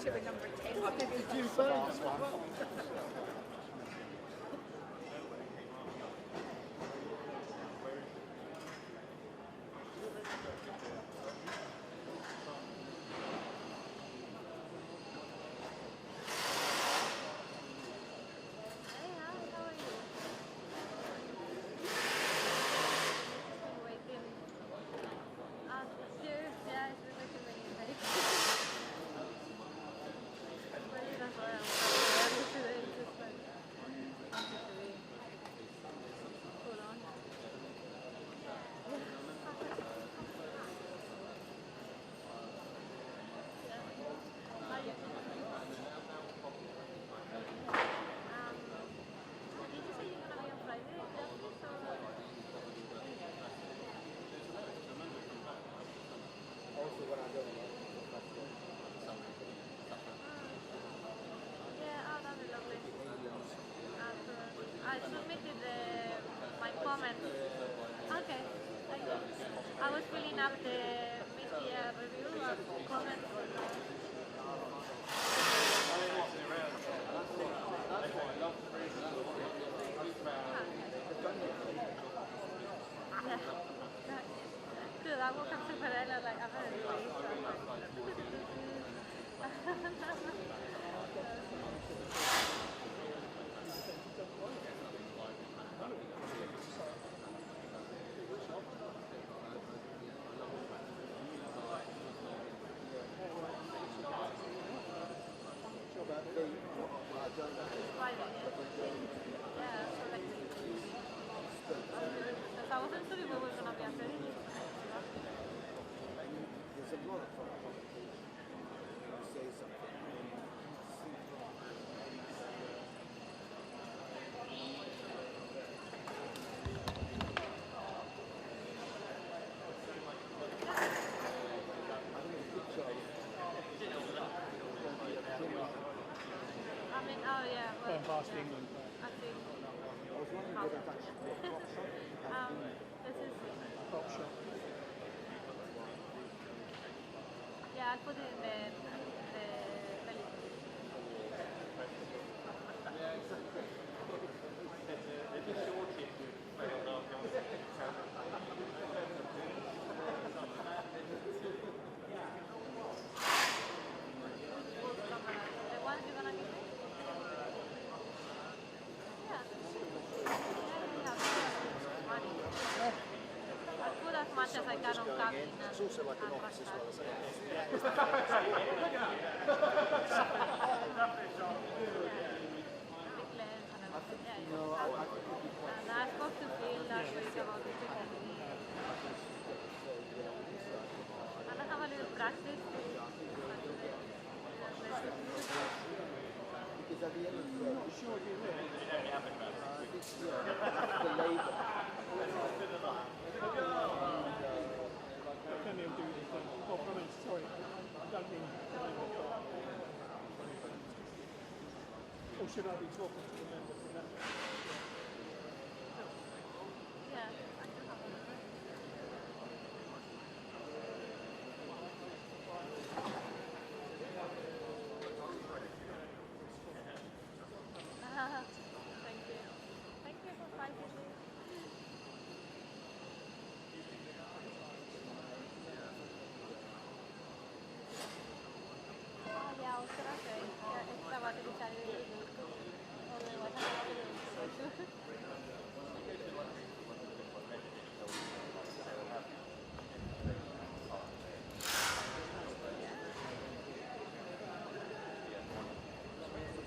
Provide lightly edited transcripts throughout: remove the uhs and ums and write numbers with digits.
to a number 10. I think it's due last one. I submitted my comment. Okay. I was filling up the media review of comments. Good, I woke up super early, like, I'm very late, so I'm like... Stavo pensando che voi non abbiate visto. There's a lot of say something. I mean, oh yeah. Well, past England. I think. I was wondering whether that's This is. Prop shop. Yeah, I'll put it in the link. The ones you're gonna give me? Yeah. I'll put as much as I can on cabin. it's also like an office as well as And I spoke to Phil last week about the security. And I have a little practice. because at the end of the day, Not sure you will. the labour. Can they do this thing? Oh, I mean, sorry, I don't mean. Or should I be talking to the members of that? Yeah, I can have a Thank you. Thank you for fighting me. Yeah, I was gonna say, estaba utilizando el YouTube. O me voy a hacer el YouTube.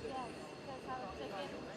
Yes, because I was checking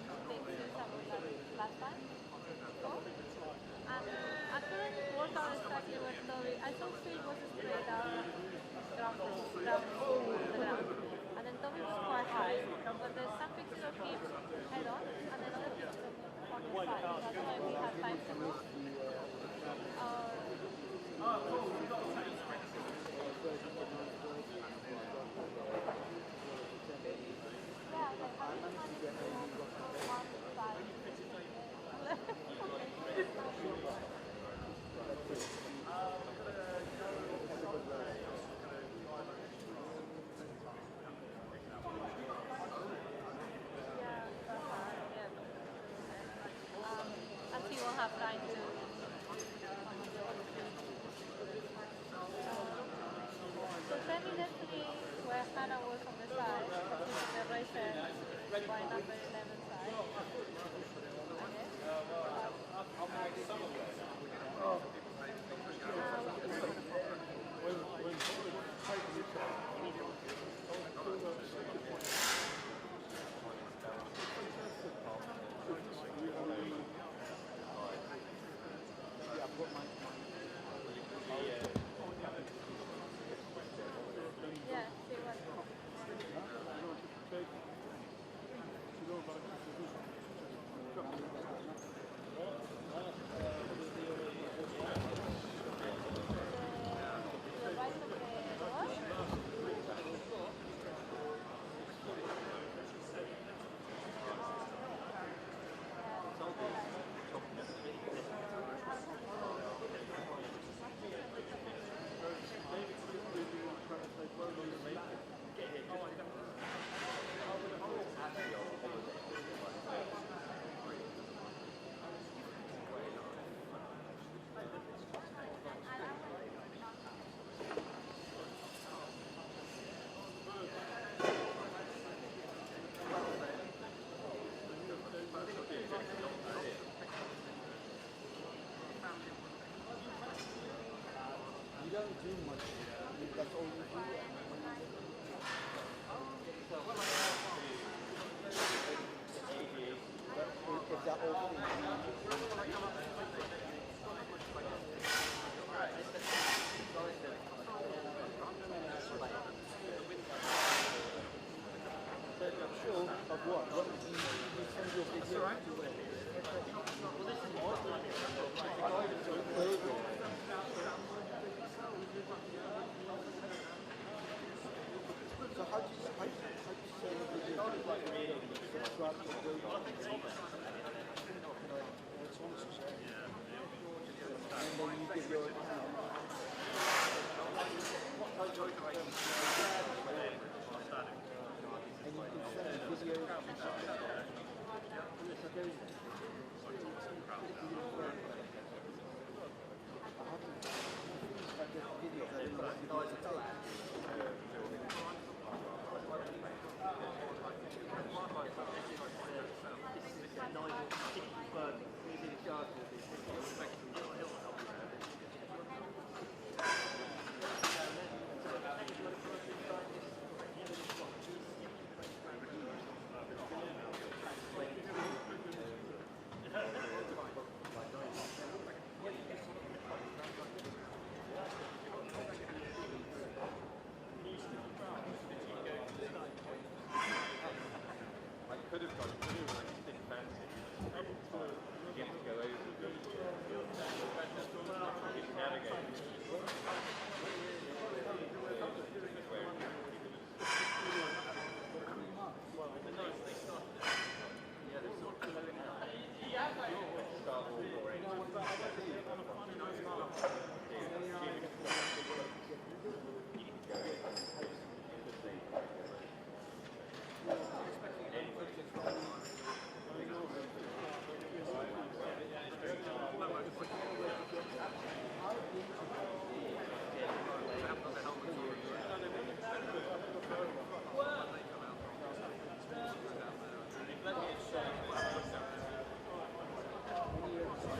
have time to. So semi-destiny where Hannah was on the side, but she's on the right hand by number 11 side. Yeah, she was. The right of the door. You don't do much. That's all you do. But is that all thing? Sure, of what? What did you send your video to where? So how do you send a video to subscribe to the video? And then you give your account. And you can send a video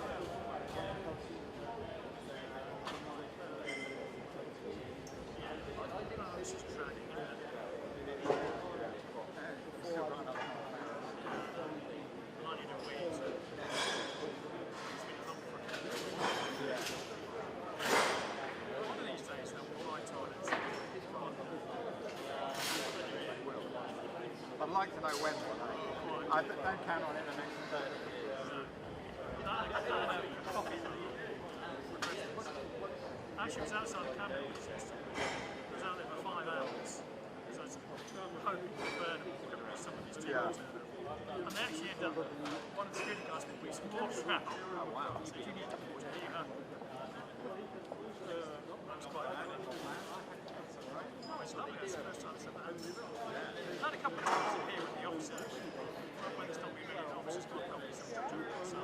I'd like to know when. I don't count on it in the next 30 years. Actually, it was outside the camera. It was out there for 5 hours. So it's hoping to burn some of his tools. And they actually ended up, one of the security guys will be some water out. Oh wow. So if you need water, here you go. That was quite good. Oh, it's lovely. That's the first time it's ever happened. I've had a couple of times in here at the office actually. When it's not been really, the office has got copies of the so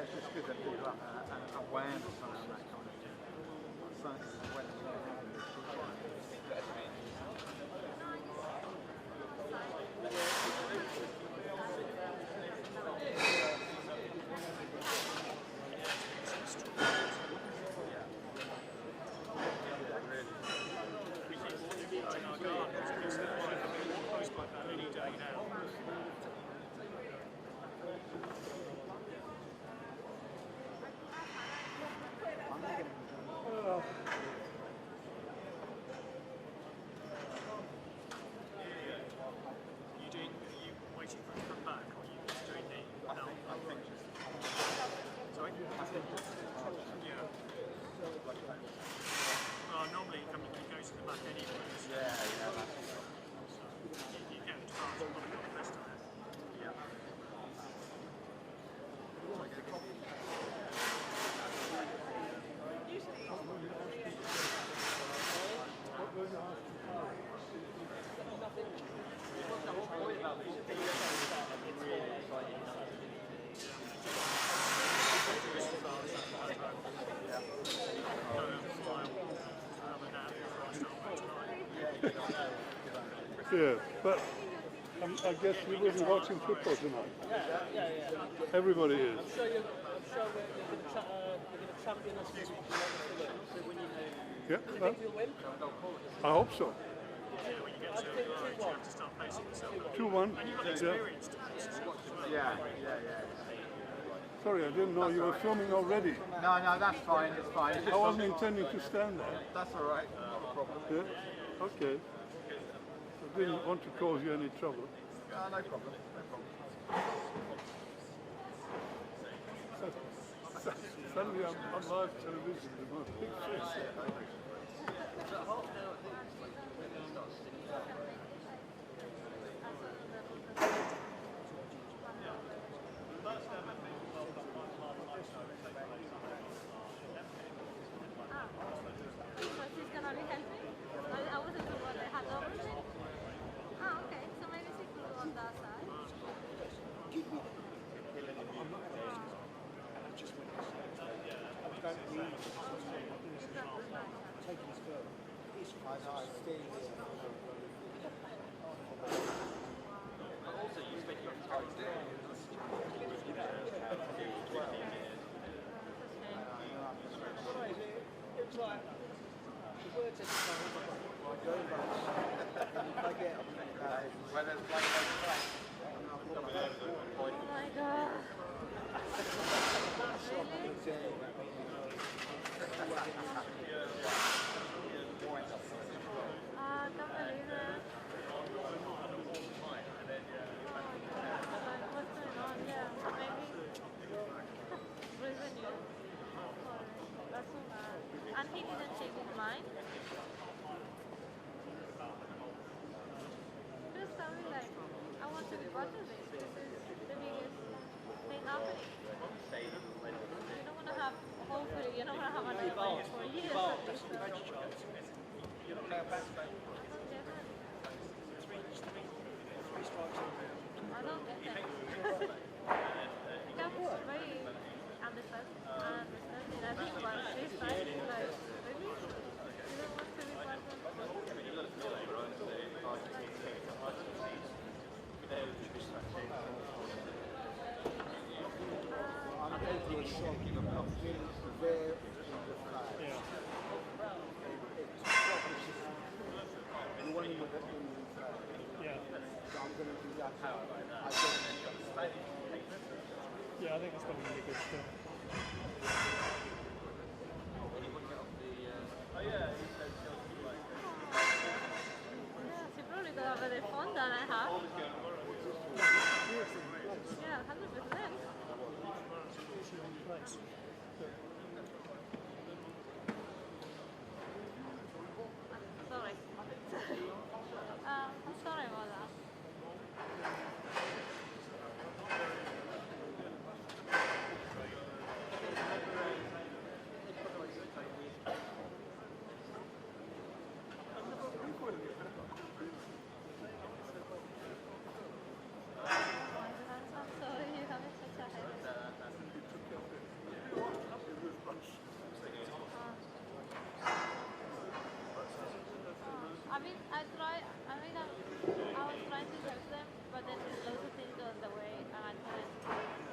it's just good that people have an awareness around that kind of thing. Certainly when we have this normally it goes to the back anyway. So yeah, that's you get the chance to put a good rest on it. yeah. Yeah, but I guess you wasn't watching football tonight. Everybody is. I'm sure we're going to champion us this week. So when you know, Yeah, do you well, think we'll win? I hope so. When you get to you have to start facing yourself. 2-1. And you've got Yeah. experience to face yourself as well. Yeah. Sorry, I didn't know you were filming already. No, that's fine. It's fine. It's I just wasn't intending to stand there. that's all right. Not a problem. Yeah? Okay. I didn't want to cause you any trouble. No problem. No problem. Suddenly I'm on live television with my big face. So she's gonna be helping? I wasn't sure what they had over there. Okay. So maybe she could go on that side. It's like the word says Where there's black, Oh my god. I can't believe it. What's going on? Yeah, maybe revenue. That's so bad. And he didn't change his mind. Just tell me like, I want to be part of this. This is the biggest thing happening. You don't want to have, hopefully, you don't want to have another one for years at least. I don't get it. I don't get it. It becomes very understanding. I think about this side, like, really? You don't want to be part of Yeah, I think it's probably really good stuff. Yeah, she probably could have better phone than I have. Yeah, 100%. Sorry. I'm sorry about that. I mean, I was trying to help them, but then loads of things got in the way, and I couldn't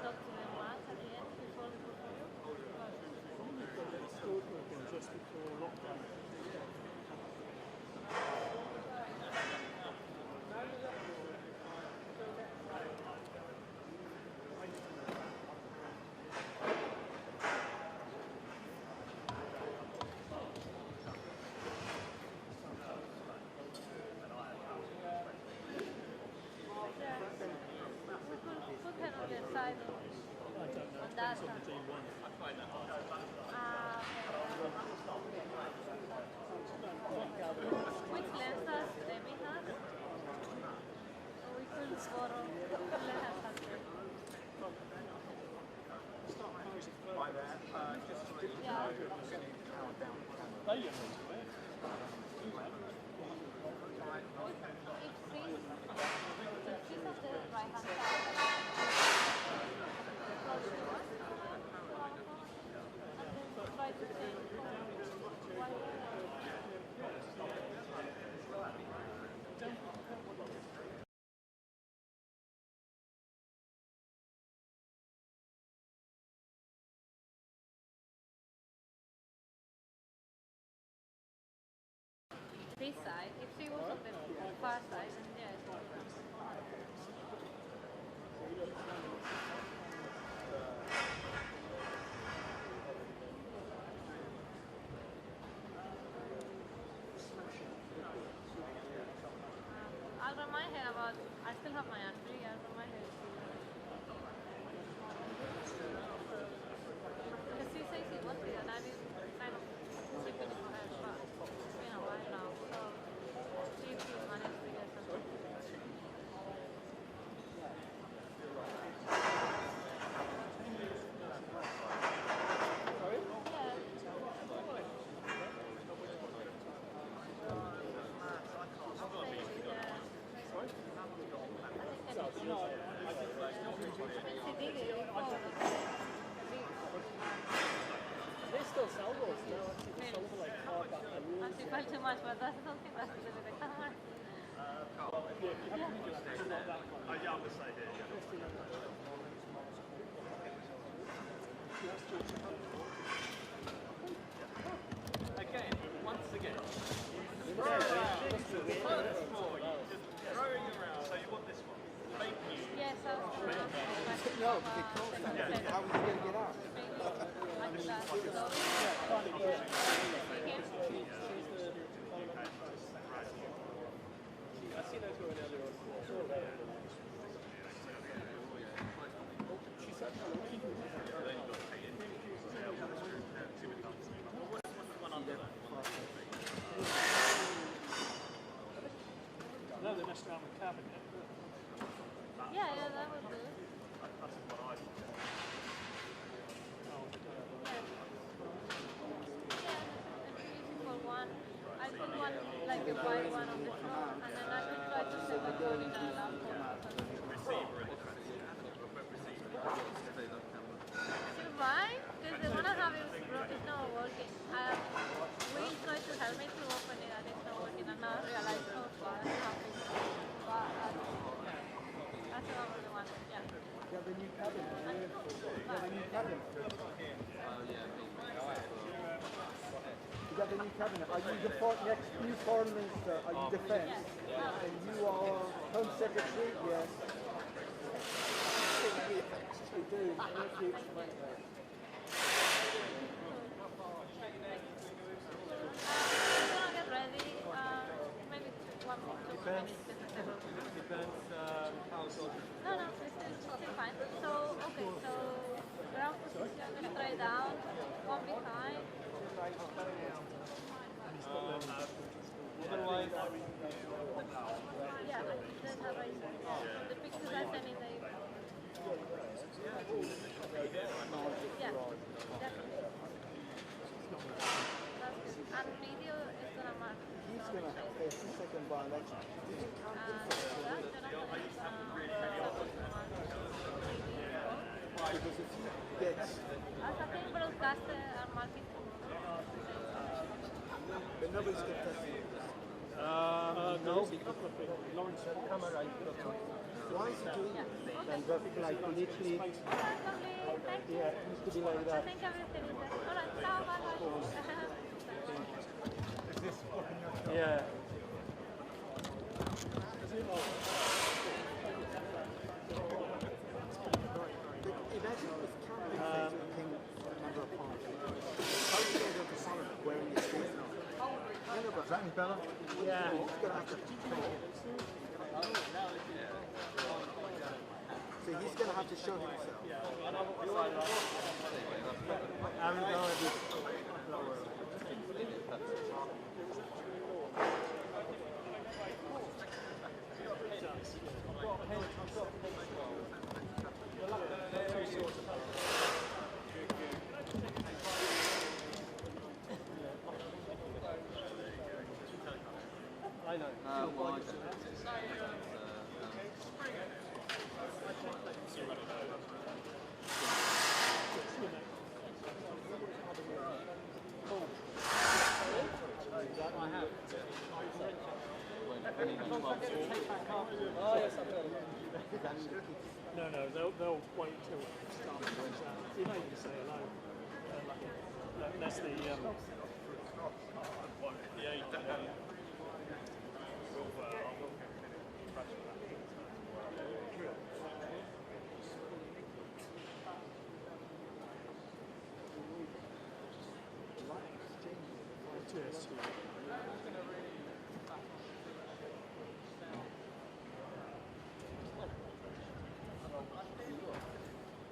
talk to them once at the end before the portfolio. Just before lockdown. We could kind of decide on that. Which lens does Demi have? Or we could borrow let her have it. By there, just to let you Yeah. know, I'm getting powered down. They If she's on the right hand side, close to us, and then try to change why this side. If she was on the far side, then yeah, it's all I'll remind her about. I still have my entry. I'll remind her. Because she says she wants it, and I've been kind of checking it for her, but it's been a while now. So see if she managed to get something. They still sell those now. Actually, they sell them like hardback and rules. And she felt too much, but that's something that's to do with the camera. Again, once again. throwing around. So you want this one? Fake news. Yes, I was going to ask you. No, because they can't stand it. How are you going to get out? Like that. So, I seen her going earlier on. She's No, they messed around with cabinet. yeah, that would do. For one, I put one like a white one on the floor, and then I could try to set the phone in a laptop. Why? Because the one I have is not working. Will tried to help me to open it, and it's not working, and now I realize, oh, well, I have to. But that's another one. Yeah. You have a new cabinet. You have a new cabinet. You got a new cabinet. Are you the next new foreign minister? Are you defense? Yeah. And you are home secretary? Yes. You do. Thank you. I'm gonna get ready. Maybe 1 or 2 minutes. Depends how soldiers. No, this is still fine. So, okay, so ground position, straight down, one behind. Otherwise, Yeah, like there's a razor. From the pictures I sent in the email. Yeah, definitely. That's good. And video is gonna mark. He's going to have a second by-election. Did you count because if he gets, As a thing broadcaster are marking. but nobody's contesting it. No. Lawrence camera. Why is he doing that? And just like literally, Alright, lovely. Thank you. yeah, it used to be like I that. think everything is there. Alright, ciao, bye bye. Is this fucking your shop? Yeah. Imagine if Cameron Fraser became a member of parliament. How are you going to go to parliament wearing his face now? No, but Is that any better? Yeah. he's going to have to So he's going to have to show himself. I know. I have. Oh, yes, I've heard of it. No, they'll wait till Starmer comes out. You know, you can say hello. That's the cheers.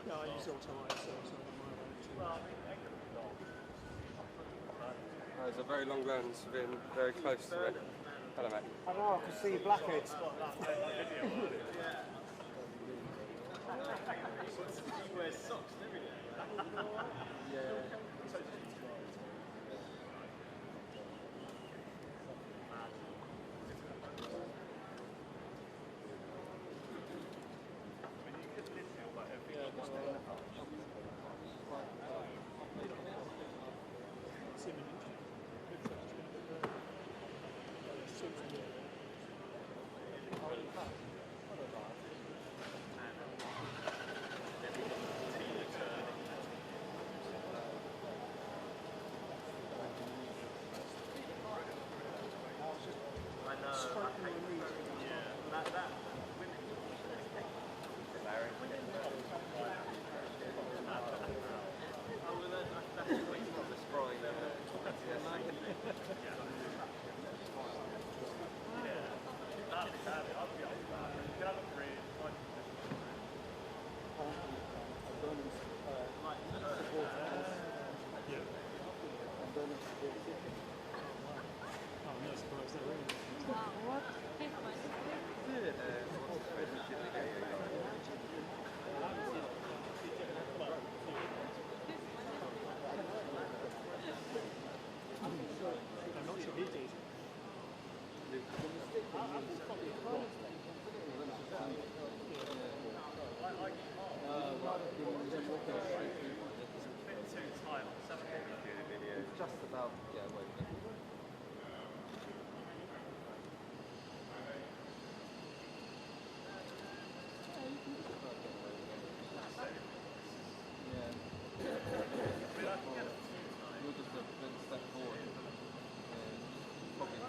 Yeah, I use all time, so it's not on my There's a very long lens being very close to me. Hello, mate. I know, I can see your blackheads. Just about, yeah, wait. You're just a step forward. Probably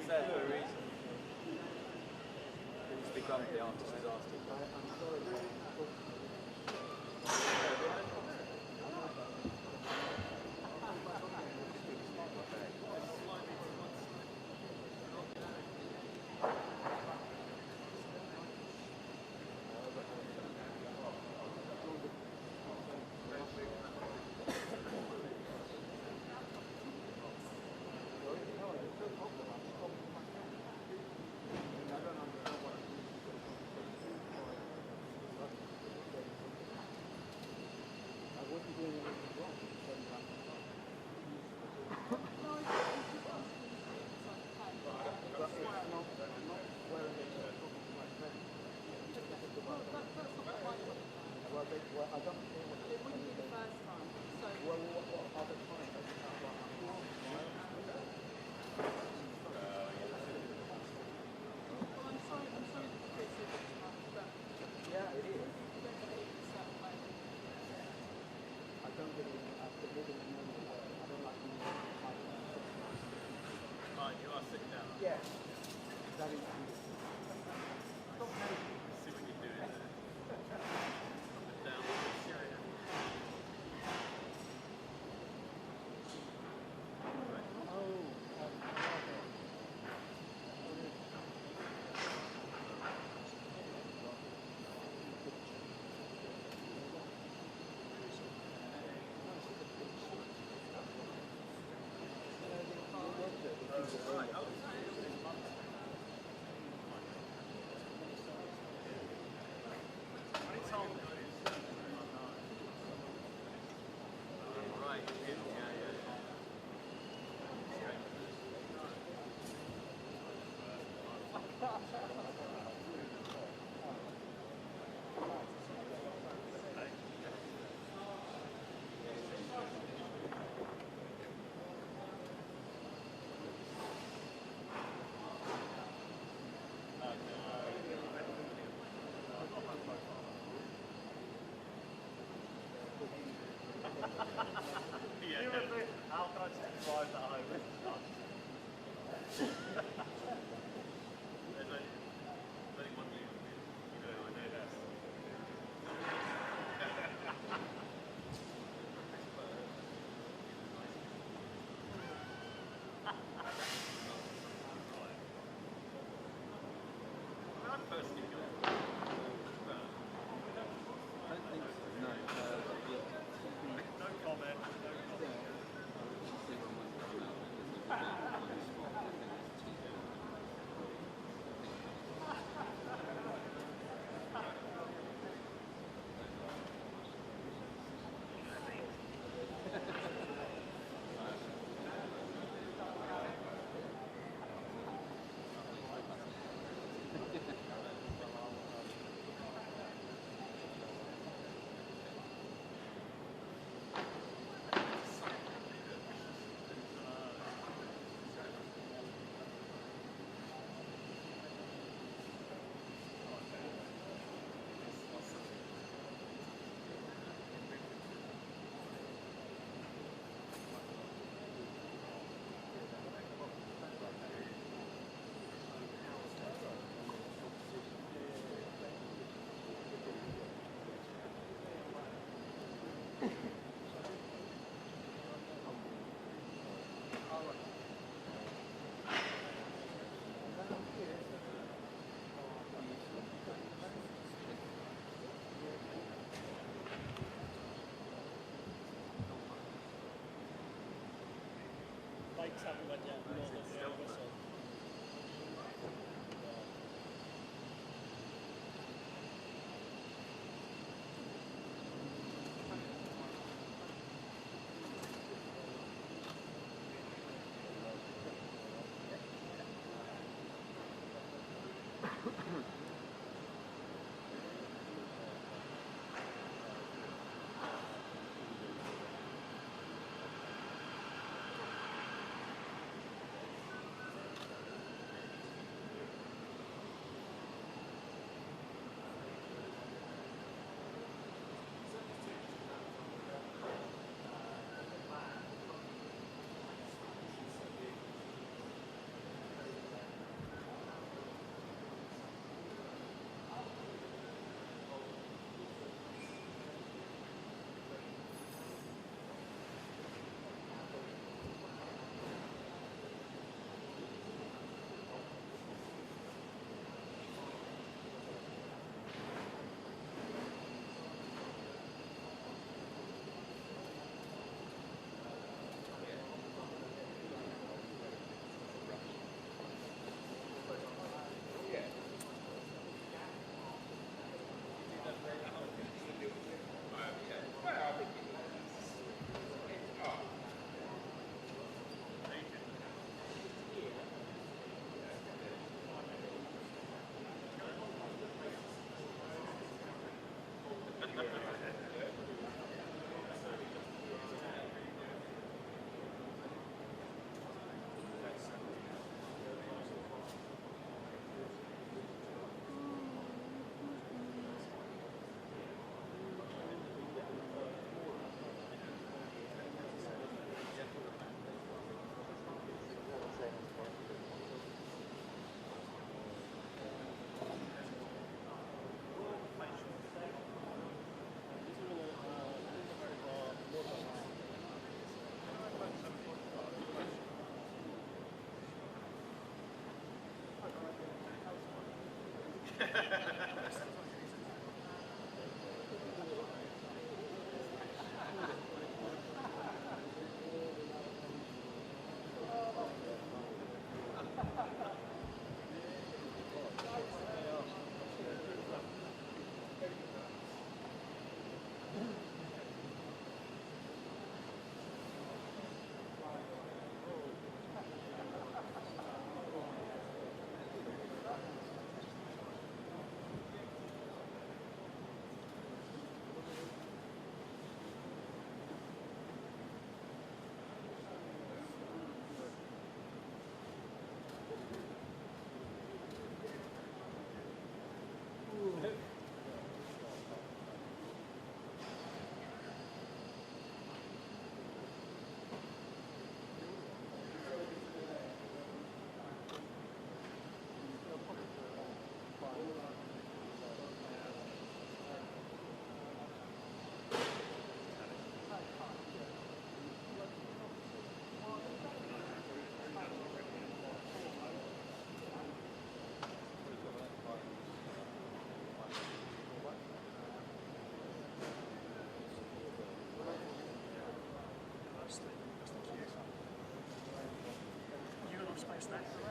It's there for a reason. It's become the artist is asked to. Bikes haven't went yet. No, they're whistle.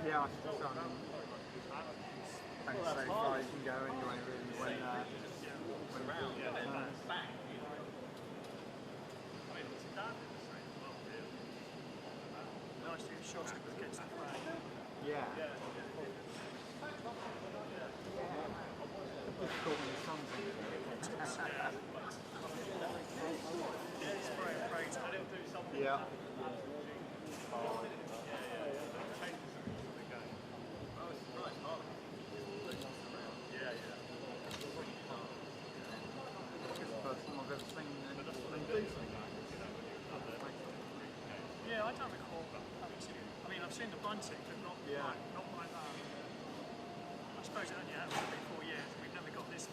Yeah, I think so. And so far you can go anyway, really, when Nice to get shot against the frame. yeah. Difficult when the sun's in. Yeah. Yeah, I don't recall having seen it. I mean, I've seen the bunting, but not like that. I suppose it only happened every 4 years. We haven't got this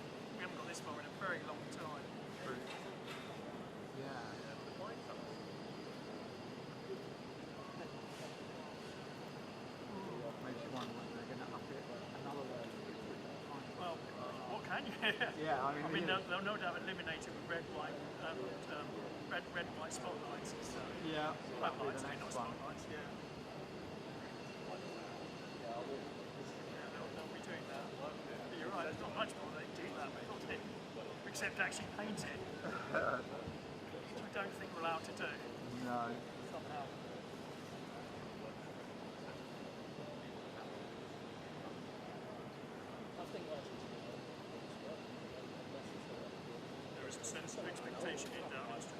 far in a very long time. Yeah. Makes you wonder when they're going to up it another level. Well, what can you? Yeah, I mean, they'll no doubt eliminate it with red, white spotlights and stuff. yeah, that'll be Spotlights, the I mean, not next one. spotlights, yeah. They'll be doing that. But you're right, there's not much more they do that with it, except actually paint it. Which I don't think we're allowed to do. No. Somehow. There is a sense of expectation in Downing Street.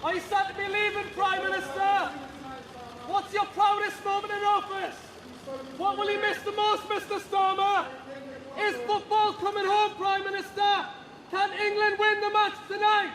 Are you sad to be leaving, Prime Minister? What's your proudest moment in office? What will you miss the most, Mr. Starmer? Is football coming home, Prime Minister? Can England win the match tonight?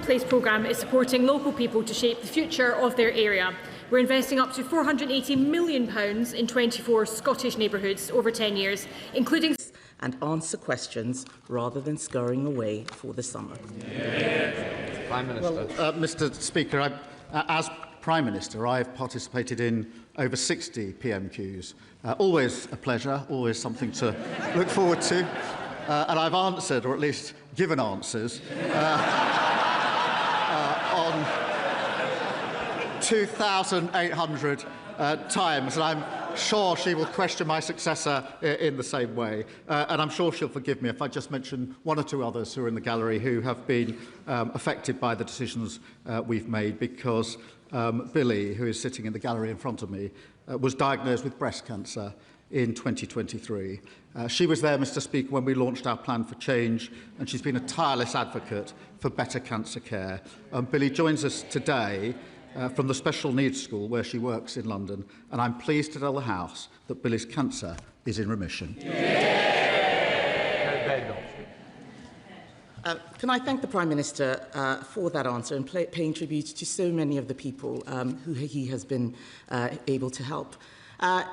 Workplace programme is supporting local people to shape the future of their area. We're investing up to £480 million in 24 Scottish neighbourhoods over 10 years, including and answer questions rather than scurrying away for the summer. Prime Minister. Well, Mr. Speaker, as Prime Minister, I have participated in over 60 PMQs. Always a pleasure, always something to look forward to. And I've answered, or at least given answers, on 2,800 times. And I'm sure she will question my successor in the same way. And I'm sure she'll forgive me if I just mention one or two others who are in the gallery who have been affected by the decisions we've made, because Billy, who is sitting in the gallery in front of me, was diagnosed with breast cancer in 2023. She was there, Mr. Speaker, when we launched our plan for change, and she's been a tireless advocate for better cancer care. Billy joins us today from the Special Needs School where she works in London, and I'm pleased to tell the House that Billy's cancer is in remission. Can I thank the Prime Minister for that answer and paying tribute to so many of the people who he has been able to help.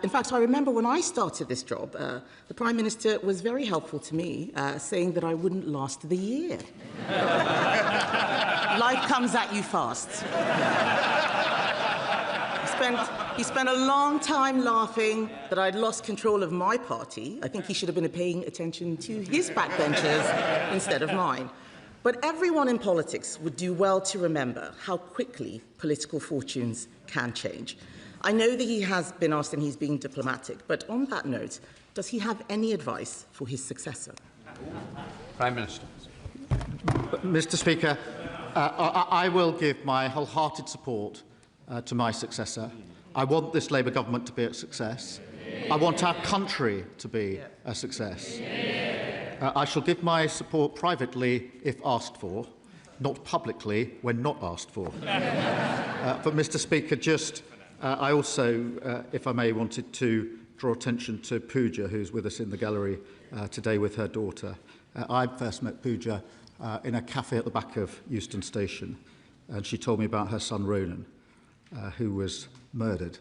In fact, I remember when I started this job, the Prime Minister was very helpful to me, saying that I wouldn't last the year. Life comes at you fast. He spent a long time laughing that I'd lost control of my party. I think he should have been paying attention to his backbenchers instead of mine. But everyone in politics would do well to remember how quickly political fortunes can change. I know that he has been asked and he's being diplomatic, but on that note, does he have any advice for his successor? Prime Minister. Mr. Speaker, I will give my wholehearted support to my successor. I want this Labour government to be a success. I want our country to be a success. I shall give my support privately if asked for, not publicly when not asked for. But, Mr. Speaker, I also, if I may, wanted to draw attention to Pooja, who's with us in the gallery today with her daughter. I first met Pooja in a cafe at the back of Euston Station, and she told me about her son Ronan, who was murdered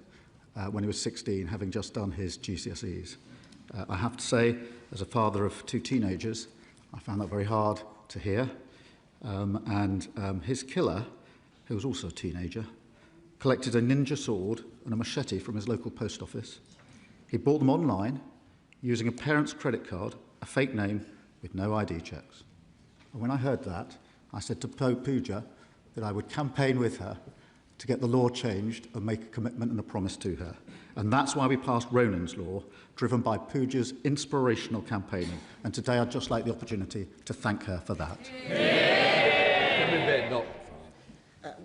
when he was 16, having just done his GCSEs. I have to say, as a father of two teenagers, I found that very hard to hear. His killer, who was also a teenager, collected a ninja sword and a machete from his local post office. He bought them online using a parent's credit card, a fake name with no ID checks. And when I heard that, I said to Pooja that I would campaign with her to get the law changed and make a commitment and a promise to her. And that's why we passed Ronan's Law, driven by Pooja's inspirational campaigning. And today I'd just like the opportunity to thank her for that.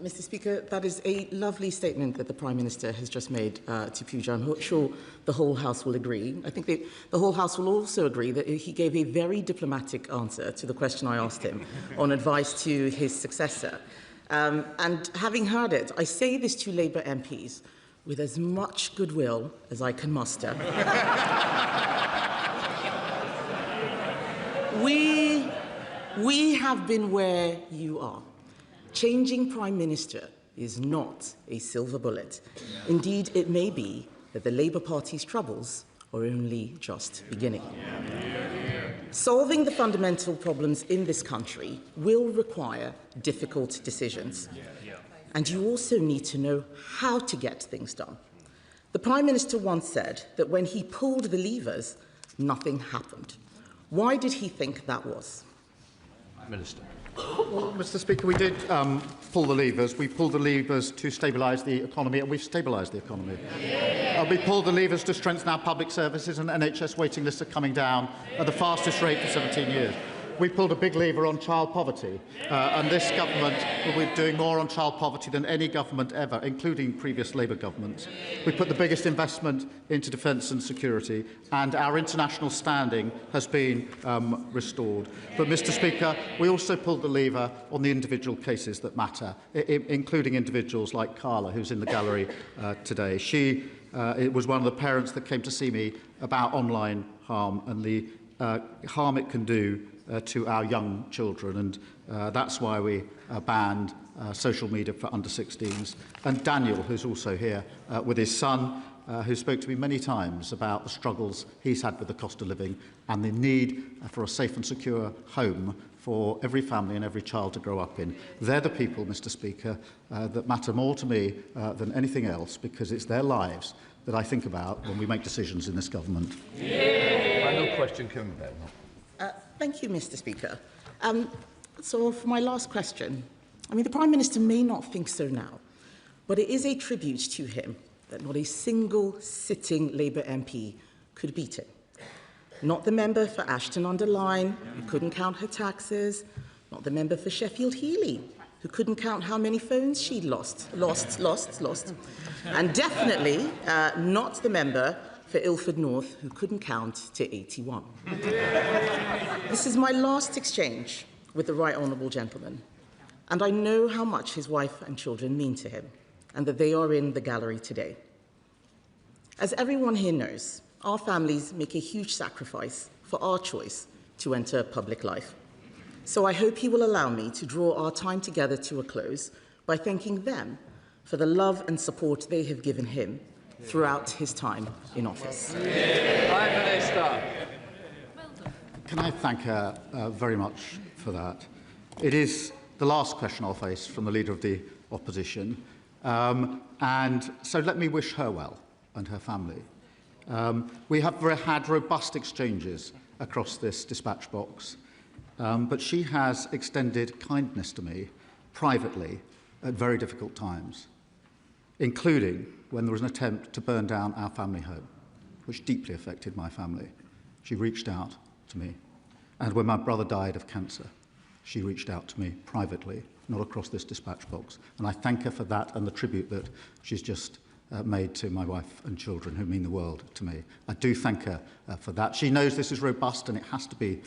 Mr. Speaker, that is a lovely statement that the Prime Minister has just made to Pooja. I'm sure the whole House will agree. I think the whole House will also agree that he gave a very diplomatic answer to the question I asked him on advice to his successor. And having heard it, I say this to Labour MPs with as much goodwill as I can muster. We have been where you are. Changing Prime Minister is not a silver bullet. Indeed, it may be that the Labour Party's troubles are only just beginning. Solving the fundamental problems in this country will require difficult decisions. And you also need to know how to get things done. The Prime Minister once said that when he pulled the levers, nothing happened. Why did he think that was? Minister. Well, Mr. Speaker, we did pull the levers. We pulled the levers to stabilise the economy, and we've stabilised the economy. We pulled the levers to strengthen our public services, and NHS waiting lists are coming down at the fastest rate for 17 years. We pulled a big lever on child poverty, and this government will be doing more on child poverty than any government ever, including previous Labour governments. We put the biggest investment into defence and security, and our international standing has been restored. But, Mr. Speaker, we also pulled the lever on the individual cases that matter, including individuals like Carla, who's in the gallery today. She was one of the parents that came to see me about online harm and the harm it can do to our young children. And That's why we banned social media for under 16s. And Daniel, who's also here with his son, who spoke to me many times about the struggles he's had with the cost of living and the need for a safe and secure home for every family and every child to grow up in. They're the people, Mr. Speaker, that matter more to me than anything else, because it's their lives that I think about when we make decisions in this government. Final question, Kim Bell. Thank you, Mr. Speaker. So for my last question, I mean, the Prime Minister may not think so now, but it is a tribute to him that not a single sitting Labour MP could beat him. Not the member for Ashton-under-Lyne, who couldn't count her taxes, not the member for Sheffield-Heeley, who couldn't count how many phones she'd lost, and definitely not the member for Ilford North, who couldn't count to 81. This is my last exchange with the right honourable gentleman, and I know how much his wife and children mean to him, and that they are in the gallery today. As everyone here knows, our families make a huge sacrifice for our choice to enter public life. So I hope he will allow me to draw our time together to a close by thanking them for the love and support they have given him throughout his time in office. Prime Minister. Can I thank her very much for that? It is the last question I'll face from the Leader of the Opposition. And so let me wish her well and her family. We have had robust exchanges across this dispatch box, but she has extended kindness to me privately at very difficult times, including when there was an attempt to burn down our family home, which deeply affected my family. She reached out to me. And when my brother died of cancer, she reached out to me privately, not across this dispatch box. And I thank her for that and the tribute that she's just made to my wife and children, who mean the world to me. I do thank her for that. She knows this is robust and it has to be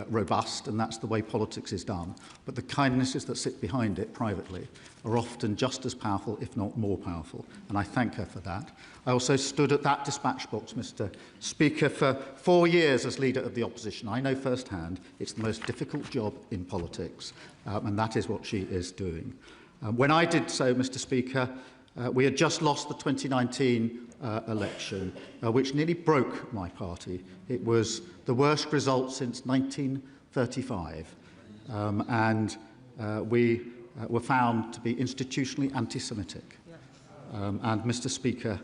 robust, and that's the way politics is done. But the kindnesses that sit behind it privately are often just as powerful, if not more powerful, and I thank her for that. I also stood at that dispatch box, Mr. Speaker, for 4 years as Leader of the Opposition. I know firsthand it's the most difficult job in politics, and that is what she is doing. When I did so, Mr. Speaker, we had just lost the 2019 election, which nearly broke my party. It was the worst result since 1935, and we were found to be institutionally anti-Semitic. And, Mr. Speaker,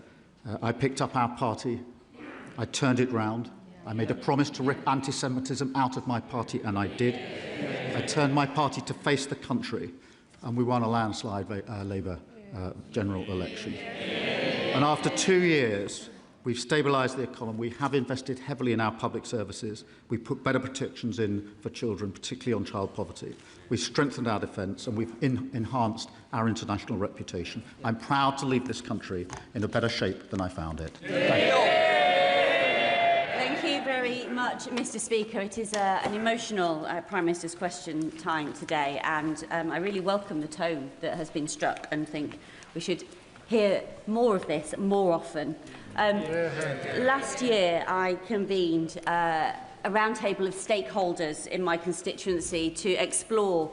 I picked up our party, I turned it round, I made a promise to rip anti-Semitism out of my party, and I did. I turned my party to face the country, and we won a landslide Labour general election. And after 2 years, we've stabilised the economy. We have invested heavily in our public services. We put better protections in for children, particularly on child poverty. We've strengthened our defence, and we've enhanced our international reputation. I'm proud to leave this country in a better shape than I found it. Thank you. Thank you very much, Mr. Speaker. It is an emotional Prime Minister's question time today, and I really welcome the tone that has been struck and think we should hear more of this more often. Last year, I convened a roundtable of stakeholders in my constituency to explore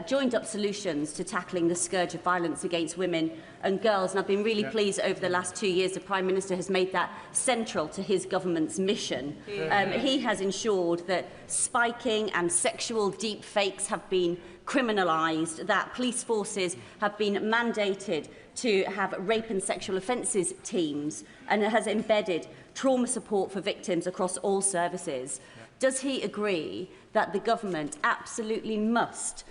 joined-up solutions to tackling the scourge of violence against women and girls. And I've been really pleased over the last 2 years the Prime Minister has made that central to his government's mission. He has ensured that spiking and sexual deep fakes have been criminalised, that police forces have been mandated to have rape and sexual offences teams, and it has embedded trauma support for victims across all services. Does he agree that the government absolutely must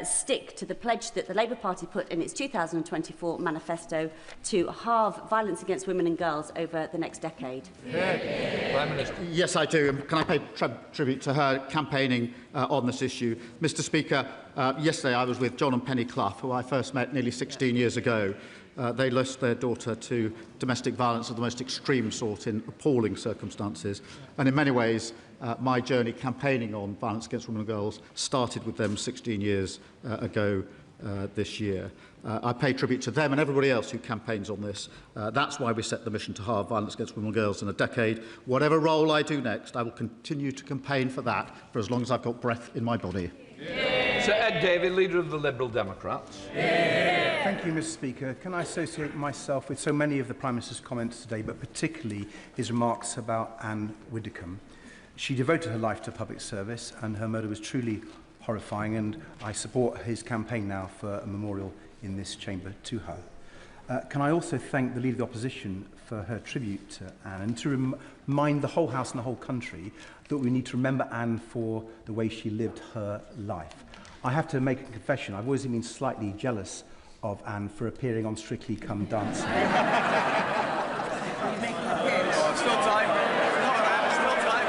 stick to the pledge that the Labour Party put in its 2024 manifesto to halve violence against women and girls over the next decade? Prime Minister. Yes, I do. Can I pay tribute to her campaigning on this issue? Mr. Speaker, yesterday I was with John and Penny Clough, who I first met nearly 16 years ago. They lost their daughter to domestic violence of the most extreme sort in appalling circumstances. And in many ways, my journey campaigning on violence against women and girls started with them 16 years ago this year. I pay tribute to them and everybody else who campaigns on this. That's why we set the mission to halve violence against women and girls in a decade. Whatever role I do next, I will continue to campaign for that for as long as I've got breath in my body. Sir Ed Davey, Leader of the Liberal Democrats. Thank you, Mr. Speaker. Can I associate myself with so many of the Prime Minister's comments today, but particularly his remarks about Anne Widdecombe? She devoted her life to public service, and her murder was truly horrifying, and I support his campaign now for a memorial in this chamber to her. Can I also thank the Leader of the Opposition for her tribute to Anne, and to remind the whole House and the whole country that we need to remember Anne for the way she lived her life. I have to make a confession. I've always been slightly jealous of Anne for appearing on Strictly Come Dancing. Still time. Not about, still time.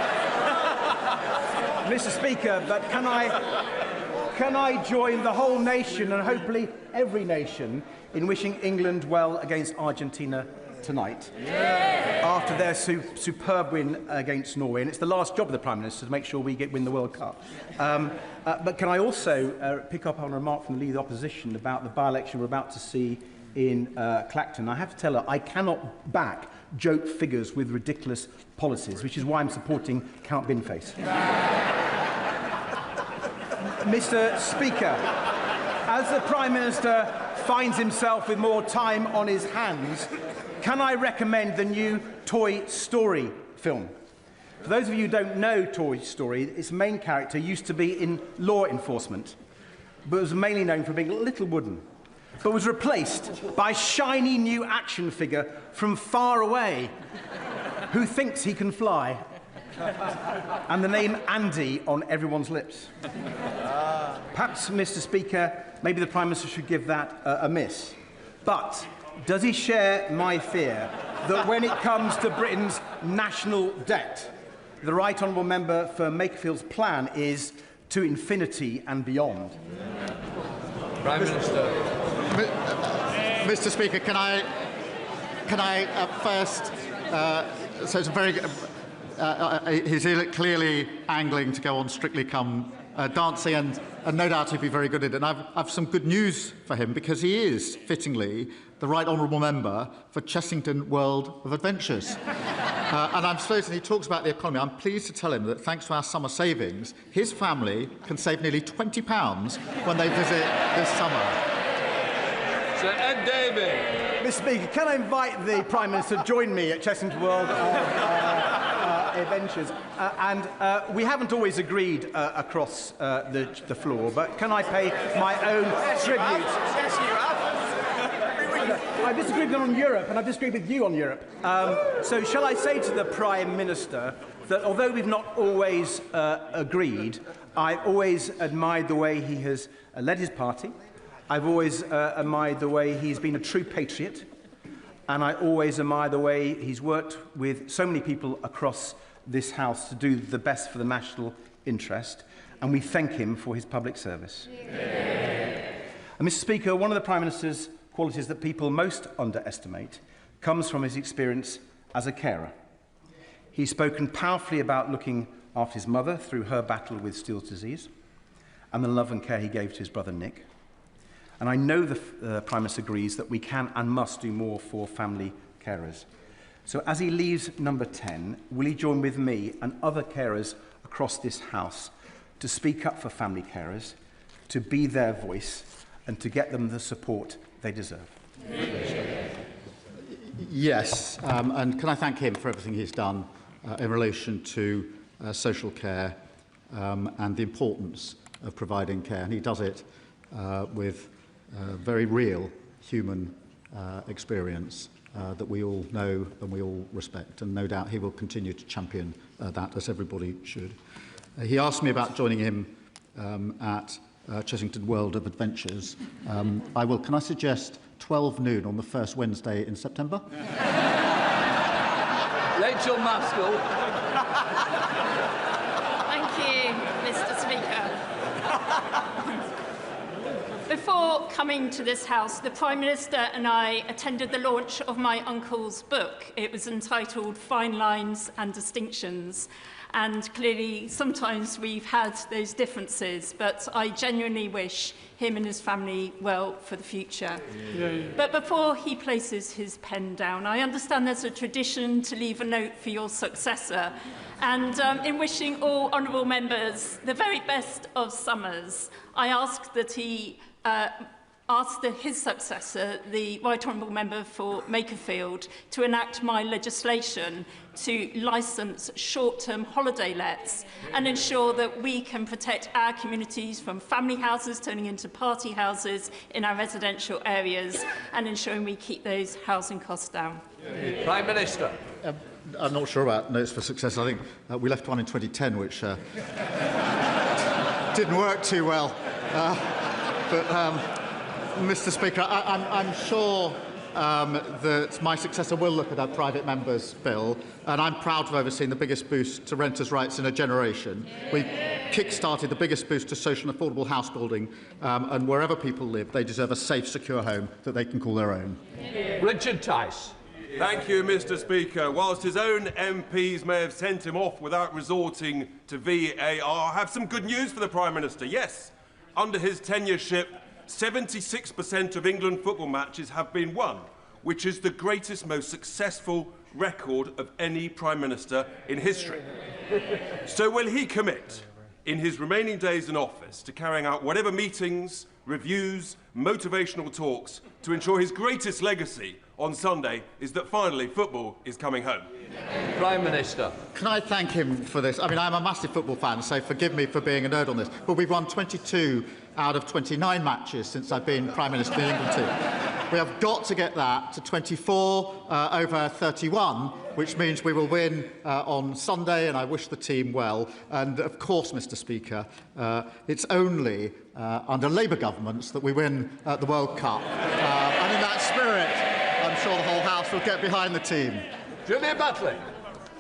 Mr. Speaker, but can I join the whole nation, and hopefully every nation, in wishing England well against Argentina tonight, after their superb win against Norway? And it's the last job of the Prime Minister to make sure we win the World Cup. But can I also pick up on a remark from the Leader of the Opposition about the by-election we're about to see in Clacton? I have to tell her I cannot back joke figures with ridiculous policies, which is why I'm supporting Count Binface. Mr. Speaker, as the Prime Minister finds himself with more time on his hands, can I recommend the new Toy Story film? For those of you who don't know Toy Story, its main character used to be in law enforcement, but was mainly known for being a little wooden, but was replaced by a shiny new action figure from far away who thinks he can fly, and the name Andy on everyone's lips. Perhaps, Mr. Speaker, maybe the Prime Minister should give that a miss. But does he share my fear that when it comes to Britain's national debt, the Right Honourable Member for Makerfield's plan is to infinity and beyond? Prime Minister. Mr. Speaker, can I first? So it's a very. He's clearly angling to go on Strictly Come Dancing, and no doubt he'd be very good at it. And I've some good news for him, because he is, fittingly, the Right Honourable Member for Chessington World of Adventures. And I'm supposing he talks about the economy. I'm pleased to tell him that thanks to our summer savings, his family can save nearly £20 when they visit this summer. Sir Ed Davey. Mr. Speaker, can I invite the Prime Minister to join me at Chessington World of Adventures? And we haven't always agreed across the floor, but can I pay my own tribute? Yes, you have. I've disagreed on Europe, and I've disagreed with you on Europe. So shall I say to the Prime Minister that although we've not always agreed, I've always admired the way he has led his party. I've always admired the way he's been a true patriot, and I always admire the way he's worked with so many people across this House to do the best for the national interest, and we thank him for his public service. And Mr. Speaker, one of the Prime Minister's qualities that people most underestimate comes from his experience as a carer. He's spoken powerfully about looking after his mother through her battle with Still's disease, and the love and care he gave to his brother Nick. And I know the Prime Minister agrees that we can and must do more for family carers. So as he leaves number 10, will he join with me and other carers across this House to speak up for family carers, to be their voice, and to get them the support they deserve? Yes, and can I thank him for everything he's done in relation to social care and the importance of providing care. And he does it with very real human experience that we all know and we all respect, and no doubt he will continue to champion that, as everybody should. He asked me about joining him at Chessington World of Adventures. I will. Can I suggest 12 noon on the first Wednesday in September? Rachel Maskell. Thank you, Mr. Speaker. Before coming to this House, the Prime Minister and I attended the launch of my uncle's book. It was entitled Fine Lines and Distinctions. and clearly sometimes we've had those differences, but I genuinely wish him and his family well for the future. But before he places his pen down, I understand there's a tradition to leave a note for your successor, and in wishing all honourable members the very best of summers, I ask that he his successor, the Right Honourable Member for Makerfield, to enact my legislation to licence short-term holiday lets and ensure that we can protect our communities from family houses turning into party houses in our residential areas and ensuring we keep those housing costs down. Prime Minister. I'm not sure about notes for success. I think we left one in 2010, which didn't work too well. Mr. Speaker, I'm sure that my successor will look at our private members' bill, and I'm proud to have overseen the biggest boost to renters' rights in a generation. We kick-started the biggest boost to social and affordable house building, and wherever people live, they deserve a safe, secure home that they can call their own. Richard Tice. Thank you, Mr. Speaker. Whilst his own MPs may have sent him off without resorting to VAR, I have some good news for the Prime Minister. Yes, under his tenureship, 76% of England football matches have been won, which is the greatest, most successful record of any Prime Minister in history. So will he commit, in his remaining days in office, to carrying out whatever meetings, reviews, motivational talks to ensure his greatest legacy on Sunday is that finally football is coming home? Prime Minister. Can I thank him for this? I mean, I'm a massive football fan, so forgive me for being a nerd on this, but we've won 22 out of 29 matches since I've been Prime Minister of the England team. We have got to get that to 24 over 31, which means we will win on Sunday, and I wish the team well. And of course, Mr. Speaker, it's only under Labour governments that we win the World Cup. And in that spirit, I'm sure the whole House will get behind the team. Julia Butley.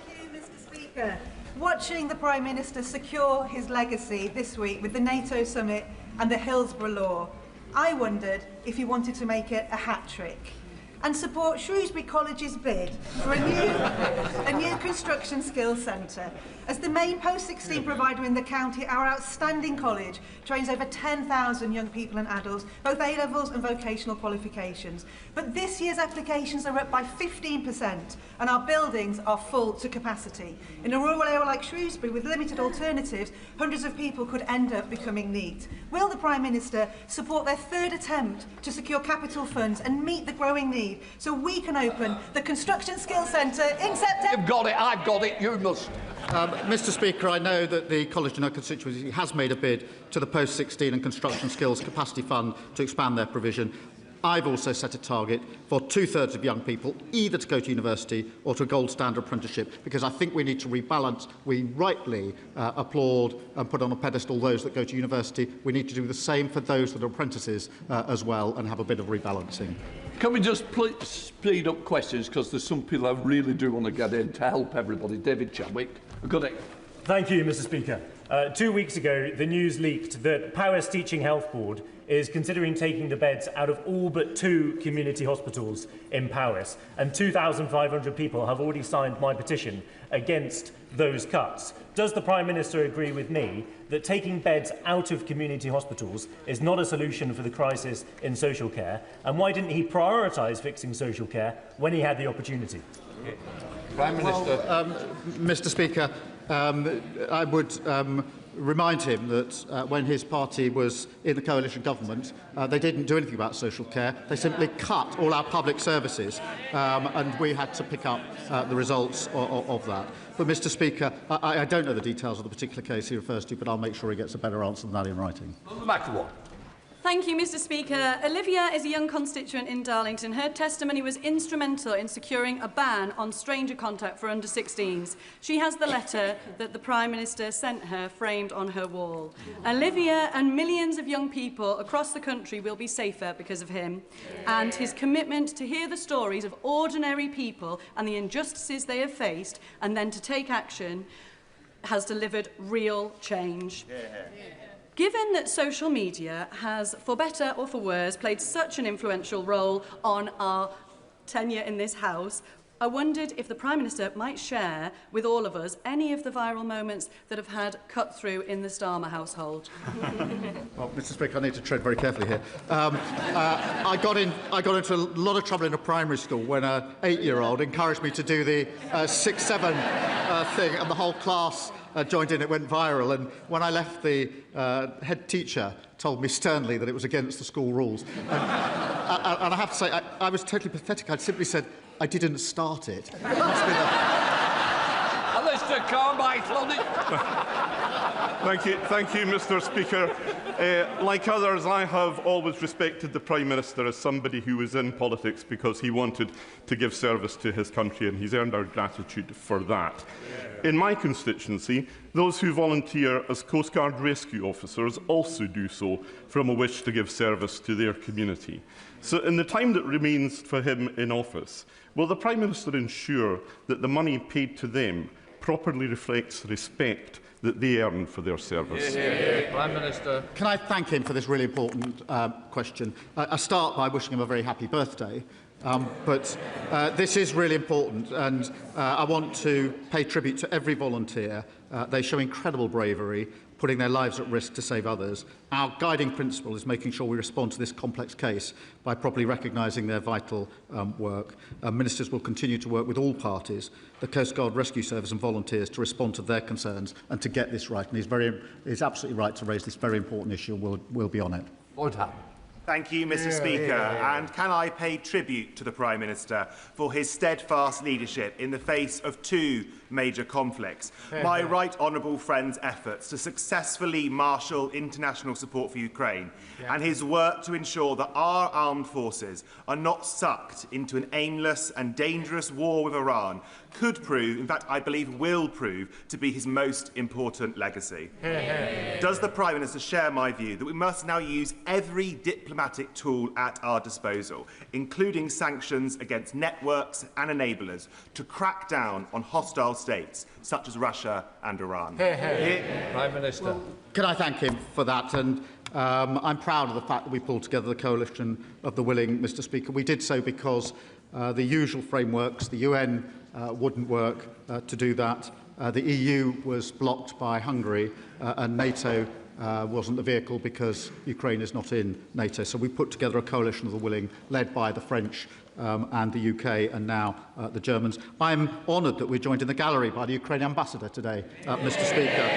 Thank you, Mr. Speaker. Watching the Prime Minister secure his legacy this week with the NATO summit and the Hillsborough Law, I wondered if he wanted to make it a hat-trick and support Shrewsbury College's bid for a new construction skills centre. As the main post-16 provider in the county, our outstanding college trains over 10,000 young people and adults, both A-levels and vocational qualifications. But this year's applications are up by 15% and our buildings are full to capacity. In a rural area like Shrewsbury, with limited alternatives, hundreds of people could end up becoming NEET. Will the Prime Minister support their third attempt to secure capital funds and meet the growing need so we can open the Construction Skills Centre in September? You've got it, I've got it, you must. Mr. Speaker, I know that the college in our constituency has made a bid to the Post-16 and Construction Skills Capacity Fund to expand their provision. I've also set a target for 2/3 of young people either to go to university or to a gold standard apprenticeship, because I think we need to rebalance. We rightly applaud and put on a pedestal those that go to university. We need to do the same for those that are apprentices as well, and have a bit of rebalancing. Can we just speed up questions, because there's some people I really do want to get in to help everybody. David Chadwick. Good day. Thank you, Mr. Speaker. 2 weeks ago, the news leaked that Powys Teaching Health Board is considering taking the beds out of all but 2 community hospitals in Powys, and 2,500 people have already signed my petition against those cuts. Does the Prime Minister agree with me that taking beds out of community hospitals is not a solution for the crisis in social care, and why didn't he prioritise fixing social care when he had the opportunity? Prime Minister. Mr. Speaker, I would remind him that when his party was in the coalition government, they didn't do anything about social care. They simply cut all our public services, and we had to pick up the results of that. But, Mr. Speaker, I don't know the details of the particular case he refers to, but I'll make sure he gets a better answer than that in writing. Thank you, Mr. Speaker. Olivia is a young constituent in Darlington. Her testimony was instrumental in securing a ban on stranger contact for under-16s. She has the letter that the Prime Minister sent her framed on her wall. Olivia and millions of young people across the country will be safer because of him, and his commitment to hear the stories of ordinary people and the injustices they have faced and then to take action has delivered real change. Given that social media has, for better or for worse, played such an influential role on our tenure in this House, I wondered if the Prime Minister might share with all of us any of the viral moments that have had cut through in the Starmer household. Well, Mr. Speaker, I need to tread very carefully here. I got into a lot of trouble in a primary school when an 8-year-old encouraged me to do the 6-7 thing, and the whole class joined in. It went viral, and when I left, the head teacher told me sternly that it was against the school rules. And I have to say, I was totally pathetic. I'd simply said, I didn't start it. It must be the... Alistair Carmichael on it. Thank you, Mr. Speaker. Like others, I have always respected the Prime Minister as somebody who was in politics because he wanted to give service to his country, and he's earned our gratitude for that. In my constituency, those who volunteer as Coast Guard rescue officers also do so from a wish to give service to their community. So in the time that remains for him in office, will the Prime Minister ensure that the money paid to them properly reflects the respect that they earn for their service? Prime Minister. Can I thank him for this really important question? I start by wishing him a very happy birthday. But this is really important, and I want to pay tribute to every volunteer. They show incredible bravery, putting their lives at risk to save others. Our guiding principle is making sure we respond to this complex case by properly recognising their vital work. Ministers will continue to work with all parties, the Coast Guard Rescue Service and volunteers, to respond to their concerns and to get this right. And he's absolutely right to raise this very important issue. We'll be on it. Thank you, Mr. Speaker. And can I pay tribute to the Prime Minister for his steadfast leadership in the face of 2 major conflicts? My right honourable friend's efforts to successfully marshal international support for Ukraine and his work to ensure that our armed forces are not sucked into an aimless and dangerous war with Iran could prove, in fact I believe will prove, to be his most important legacy. Does the Prime Minister share my view that we must now use every diplomatic tool at our disposal, including sanctions against networks and enablers, to crack down on hostile states such as Russia and Iran? Prime Minister. Well, can I thank him for that? And I'm proud of the fact that we pulled together the coalition of the willing, Mr. Speaker. We did so because the usual frameworks, the UN wouldn't work to do that. The EU was blocked by Hungary, and NATO wasn't the vehicle because Ukraine is not in NATO. So we put together a coalition of the willing, led by the French and the UK, and now the Germans. I'm honoured that we're joined in the gallery by the Ukrainian ambassador today, Mr. Speaker.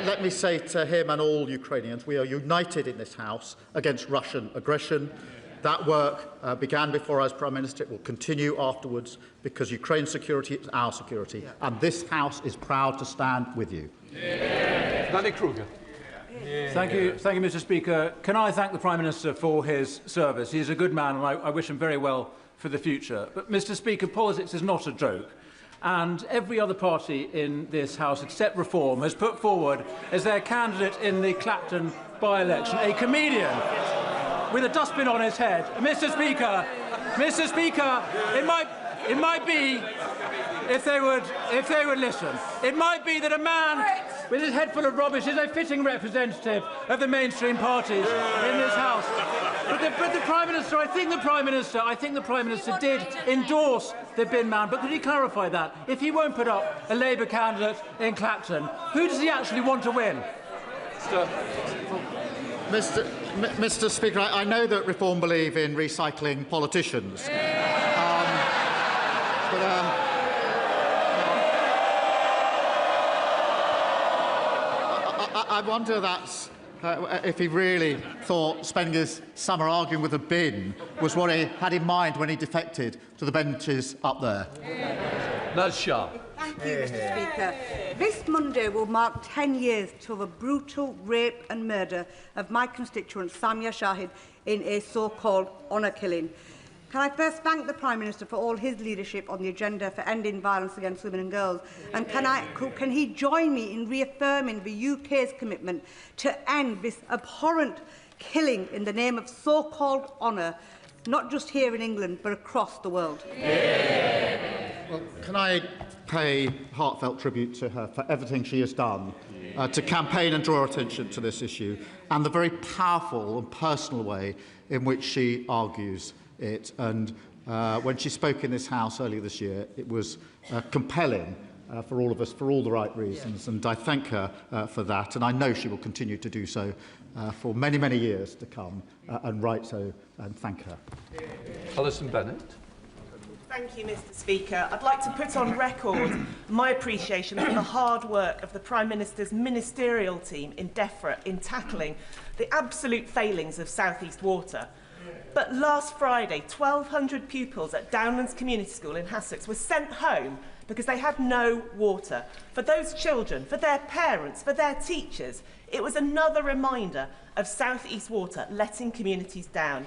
Let me say to him and all Ukrainians, we are united in this House against Russian aggression. That work began before I was Prime Minister. It will continue afterwards because Ukraine's security is our security. And this House is proud to stand with you. Danny Kruger. Thank you, Mr. Speaker. Can I thank the Prime Minister for his service? He is a good man, and I wish him very well for the future. But, Mr. Speaker, politics is not a joke. And every other party in this House, except Reform, has put forward as their candidate in the Clapton by-election a comedian with a dustbin on his head. Mr. Speaker, it might be, if they would listen, it might be that a man with his head full of rubbish is a fitting representative of the mainstream parties in this House. But the Prime Minister, I think the Prime Minister did endorse the bin man. But could he clarify that? If he won't put up a Labour candidate in Clapton, who does he actually want to win? Mr. Speaker, I know that Reform believe in recycling politicians. I wonder that's if he really thought spending his summer arguing with a bin was what he had in mind when he defected to the benches up there. That's sharp. Thank you, Mr. Speaker. This Monday will mark 10 years to the brutal rape and murder of my constituent Samia Shahid in a so-called honour killing. Can I first thank the Prime Minister for all his leadership on the agenda for ending violence against women and girls? And can he join me in reaffirming the UK's commitment to end this abhorrent killing in the name of so-called honour, not just here in England, but across the world? Well, can I pay heartfelt tribute to her for everything she has done to campaign and draw attention to this issue, and the very powerful and personal way in which she argues it. And When she spoke in this House earlier this year, it was compelling for all of us, for all the right reasons, and I thank her for that, and I know she will continue to do so for many, many years to come, and right so, and thank her. Alison Bennett. Thank you, Mr. Speaker. I'd like to put on record my appreciation for the hard work of the Prime Minister's ministerial team in DEFRA in tackling the absolute failings of South East Water. But last Friday, 1,200 pupils at Downlands Community School in Hassocks were sent home because they had no water. For those children, for their parents, for their teachers, it was another reminder of South East Water letting communities down.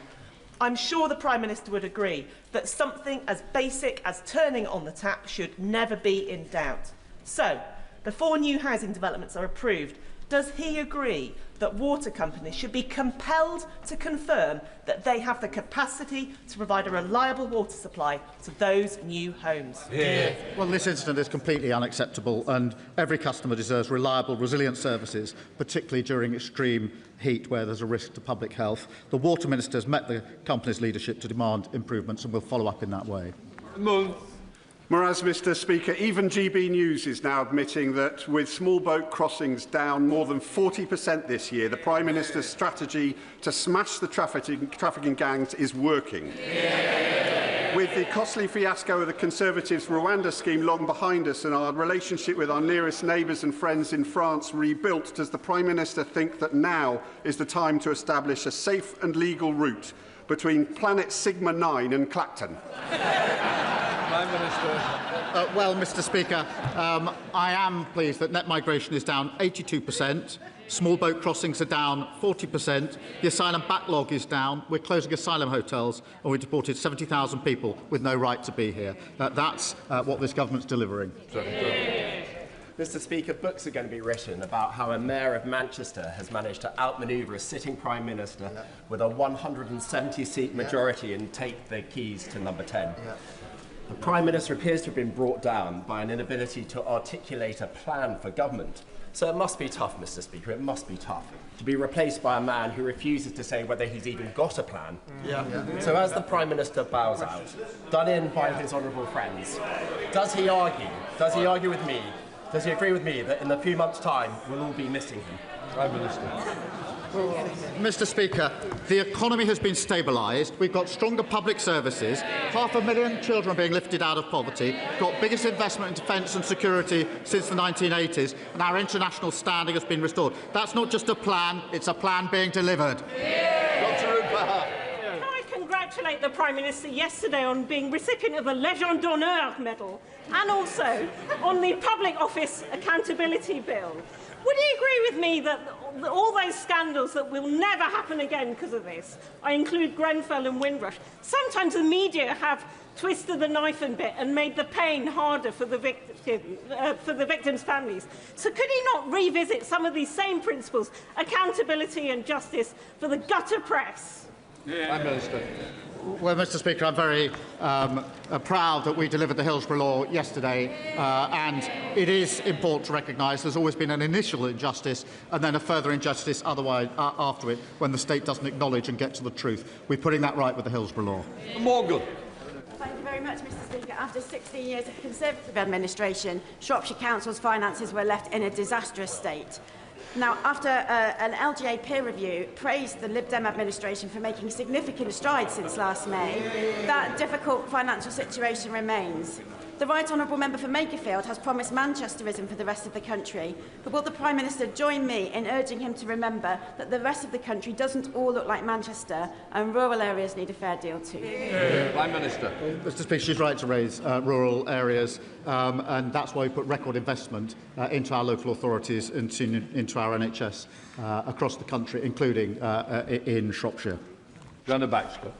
I'm sure the Prime Minister would agree that something as basic as turning on the tap should never be in doubt. So, before new housing developments are approved, does he agree that water companies should be compelled to confirm that they have the capacity to provide a reliable water supply to those new homes? Yeah. Well, this incident is completely unacceptable, and every customer deserves reliable, resilient services, particularly during extreme heat where there's a risk to public health. The Water Minister has met the company's leadership to demand improvements and will follow up in that way. Whereas, Mr. Speaker, even GB News is now admitting that with small boat crossings down more than 40% this year, the Prime Minister's strategy to smash the trafficking gangs is working. With the costly fiasco of the Conservatives' Rwanda scheme long behind us and our relationship with our nearest neighbours and friends in France rebuilt, does the Prime Minister think that now is the time to establish a safe and legal route between Planet Sigma 9 and Clacton? Prime Minister. Well, Mr. Speaker, I am pleased that net migration is down 82%. Small boat crossings are down 40%. The asylum backlog is down. We're closing asylum hotels, and we deported 70,000 people with no right to be here. That's what this government's delivering. Mr. Speaker, books are going to be written about how a mayor of Manchester has managed to outmanoeuvre a sitting Prime Minister with a 170-seat majority and take the keys to number 10. The Prime Minister appears to have been brought down by an inability to articulate a plan for government. So it must be tough, Mr. Speaker, it must be tough to be replaced by a man who refuses to say whether he's even got a plan. So as the Prime Minister bows out, done in by his honourable friends, does he argue with me, does he agree with me that in a few months' time we'll all be missing him? Prime Minister. Mr. Speaker, the economy has been stabilised. We've got stronger public services. 500,000 children are being lifted out of poverty. We've got biggest investment in defence and security since the 1980s, and our international standing has been restored. That's not just a plan; it's a plan being delivered. Can I congratulate the Prime Minister yesterday on being recipient of the Légion d'honneur medal, and also on the Public Office Accountability Bill? Would he agree with me that all those scandals that will never happen again because of this, I include Grenfell and Windrush, sometimes the media have twisted the knife a bit and made the pain harder for the victims' families. So could he not revisit some of these same principles, accountability and justice, for the gutter press? Prime Minister. Well, Mr. Speaker, I'm very proud that we delivered the Hillsborough Law yesterday, and it is important to recognise there's always been an initial injustice and then a further injustice otherwise after it when the state doesn't acknowledge and get to the truth. We're putting that right with the Hillsborough Law. Morgan. Thank you very much, Mr. Speaker. After 16 years of Conservative administration, Shropshire Council's finances were left in a disastrous state. Now, after an LGA peer review praised the Lib Dem administration for making significant strides since last May, that difficult financial situation remains. The Right Honourable Member for Makerfield has promised Manchesterism for the rest of the country, but will the Prime Minister join me in urging him to remember that the rest of the country doesn't all look like Manchester and rural areas need a fair deal too? Prime Minister. Mr. Speaker, she's right to raise rural areas, and that's why we put record investment into our local authorities and into our NHS across the country, including in Shropshire. Joanna Baxter.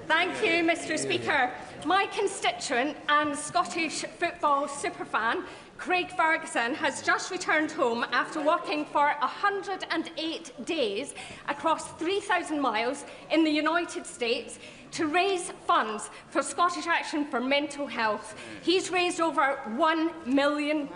Thank you, Mr. Speaker. My constituent and Scottish football superfan, Craig Ferguson, has just returned home after working for 108 days across 3,000 miles in the United States to raise funds for Scottish Action for Mental Health. He's raised over £1 million.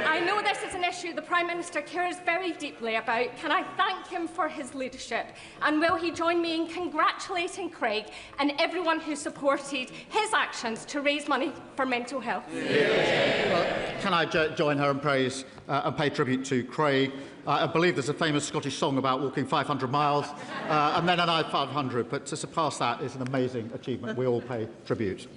I I know this is an issue the Prime Minister cares very deeply about, can I thank him for his leadership? And will he join me in congratulating Craig and everyone who supported his actions to raise money for mental health? Well, can I join her and praise and pay tribute to Craig? I believe there's a famous Scottish song about walking 500 miles and then another 500, but to surpass that is an amazing achievement. We all pay tribute.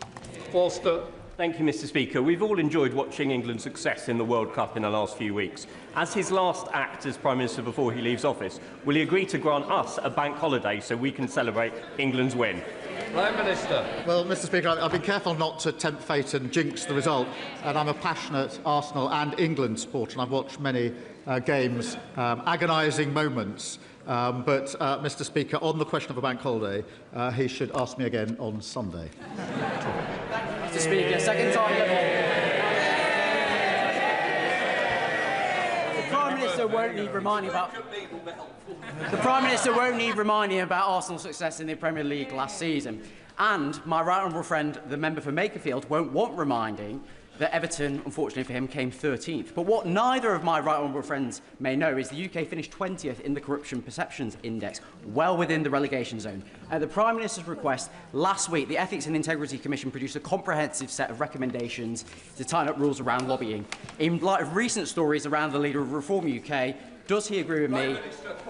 Forster. Thank you, Mr. Speaker. We've all enjoyed watching England's success in the World Cup in the last few weeks. As his last act as Prime Minister before he leaves office, will he agree to grant us a bank holiday so we can celebrate England's win? Prime Minister. Well, Mr. Speaker, I've been careful not to tempt fate and jinx the result, and I'm a passionate Arsenal and England supporter, and I've watched many games, agonising moments. But, Mr. Speaker, on the question of a bank holiday, he should ask me again on Sunday. Mr. Speaker, second time. The Prime Minister won't need reminding about. The Prime Minister won't need reminding about Arsenal's success in the Premier League last season, and my right honourable friend, the member for Makerfield, won't want reminding that Everton, unfortunately for him, came 13th. But what neither of my right honourable friends may know is the UK finished 20th in the Corruption Perceptions Index, well within the relegation zone. At the Prime Minister's request, last week, the Ethics and Integrity Commission produced a comprehensive set of recommendations to tighten up rules around lobbying. In light of recent stories around the leader of Reform UK, does he agree with me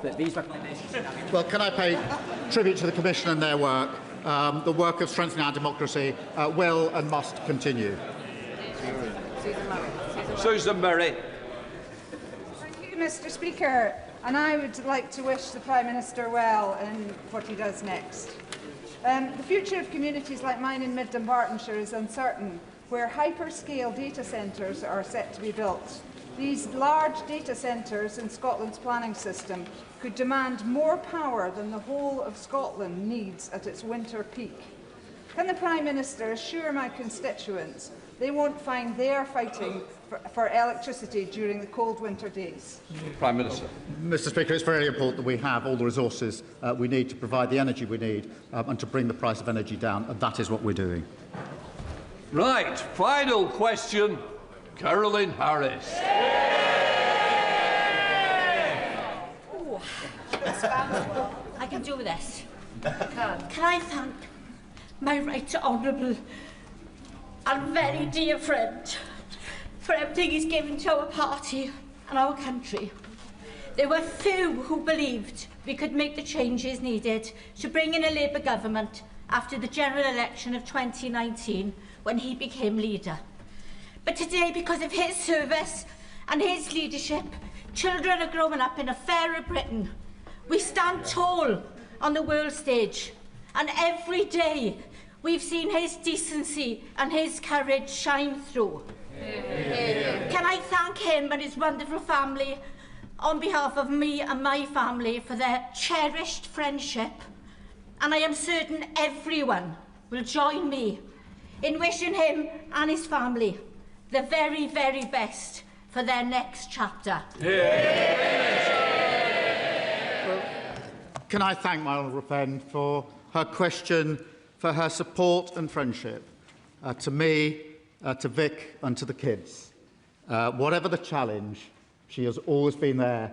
that these recommendations should have been... Well, can I pay tribute to the Commission and their work? The work of strengthening our democracy will and must continue. Susan Murray. Thank you, Mr. Speaker. And I would like to wish the Prime Minister well in what he does next. The future of communities like mine in Mid-Dumbartonshire is uncertain, where hyperscale data centres are set to be built. These large data centres in Scotland's planning system could demand more power than the whole of Scotland needs at its winter peak. Can the Prime Minister assure my constituents they won't find they're fighting for electricity during the cold winter days? Prime Minister. Mr. Speaker, it's very important that we have all the resources we need to provide the energy we need and to bring the price of energy down, and that is what we're doing. Right, final question, Caroline Harris. Ooh, I can do this. Can I thank my right honourable and very dear friend for everything he's given to our party and our country. There were few who believed we could make the changes needed to bring in a Labour government after the general election of 2019 when he became leader. But today, because of his service and his leadership, children are growing up in a fairer Britain. We stand tall on the world stage, and every day we've seen his decency and his courage shine through. Can I thank him and his wonderful family on behalf of me and my family for their cherished friendship, and I am certain everyone will join me in wishing him and his family the very, very best for their next chapter. Can I thank my honourable friend for her question, for her support and friendship to me, to Vic and to the kids. Whatever the challenge, she has always been there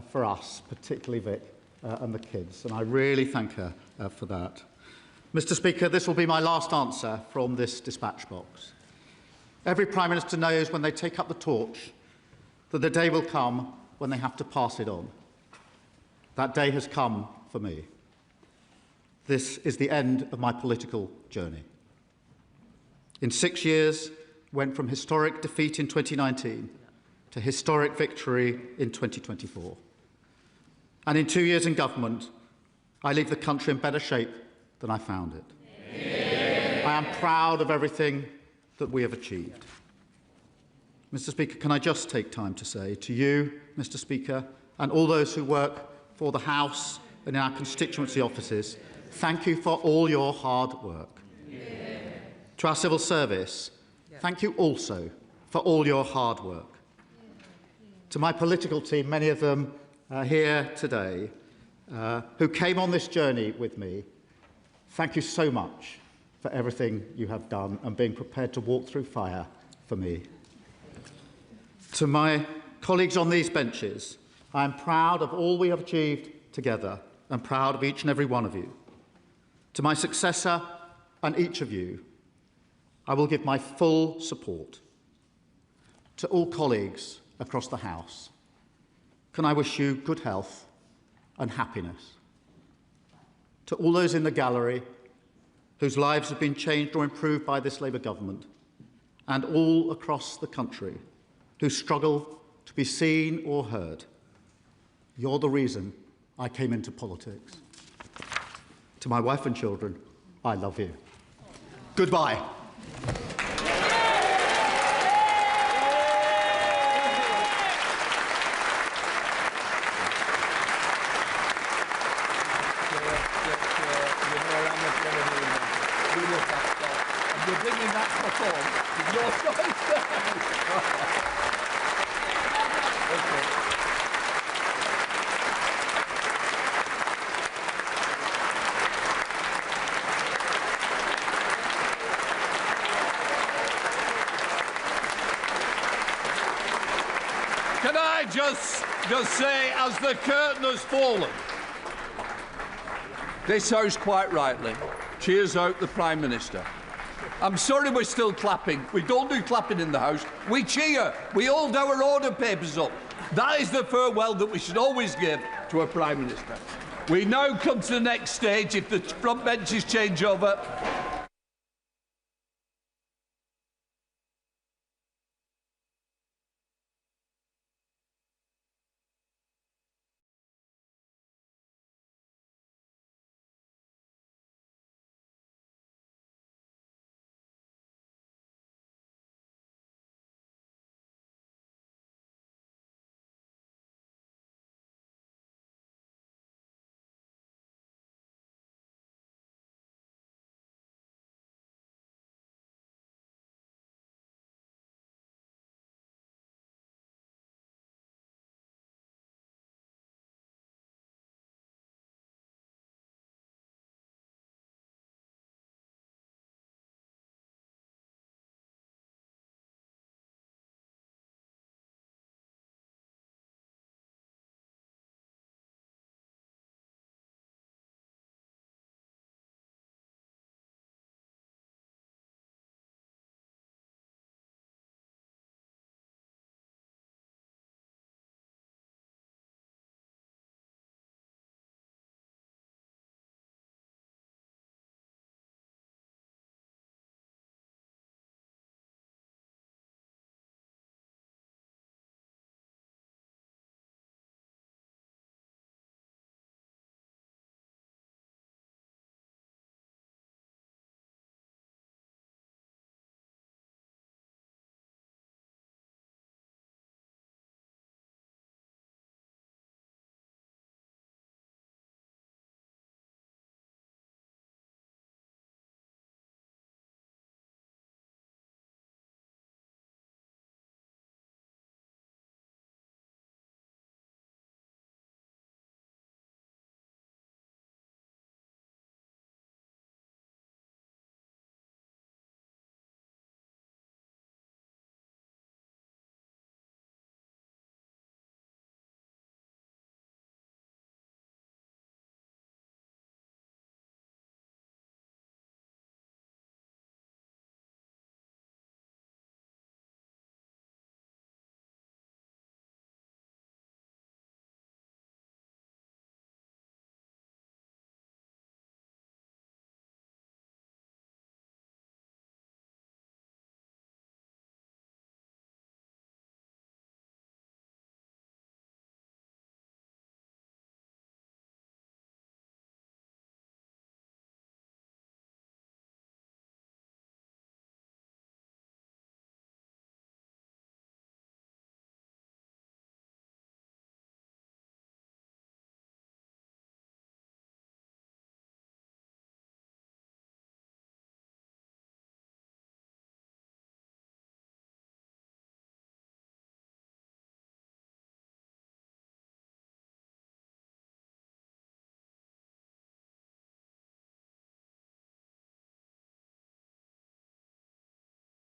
for us, particularly Vic and the kids, and I really thank her for that. Mr. Speaker, this will be my last answer from this dispatch box. Every Prime Minister knows when they take up the torch that the day will come when they have to pass it on. That day has come for me. This is the end of my political journey. In 6 years, went from historic defeat in 2019 to historic victory in 2024. And in 2 years in government, I leave the country in better shape than I found it. I am proud of everything that we have achieved. Mr. Speaker, can I just take time to say to you, Mr. Speaker, and all those who work for the House and in our constituency offices, thank you for all your hard work. To our civil service, thank you also for all your hard work. To my political team, many of them here today, who came on this journey with me, thank you so much for everything you have done and being prepared to walk through fire for me. To my colleagues on these benches, I am proud of all we have achieved together and proud of each and every one of you. To my successor and each of you, I will give my full support. To all colleagues across the House, can I wish you good health and happiness. To all those in the gallery whose lives have been changed or improved by this Labour government, and all across the country who struggle to be seen or heard, you're the reason I came into politics. To my wife and children, I love you. Goodbye. You're bringing that perform. Your choice. Can I just say, as the curtain has fallen, this House quite rightly cheers out the Prime Minister. I'm sorry we're still clapping. We don't do clapping in the House. We cheer. We hold our order papers up. That is the farewell that we should always give to a Prime Minister. We now come to the next stage, if the front benches change over.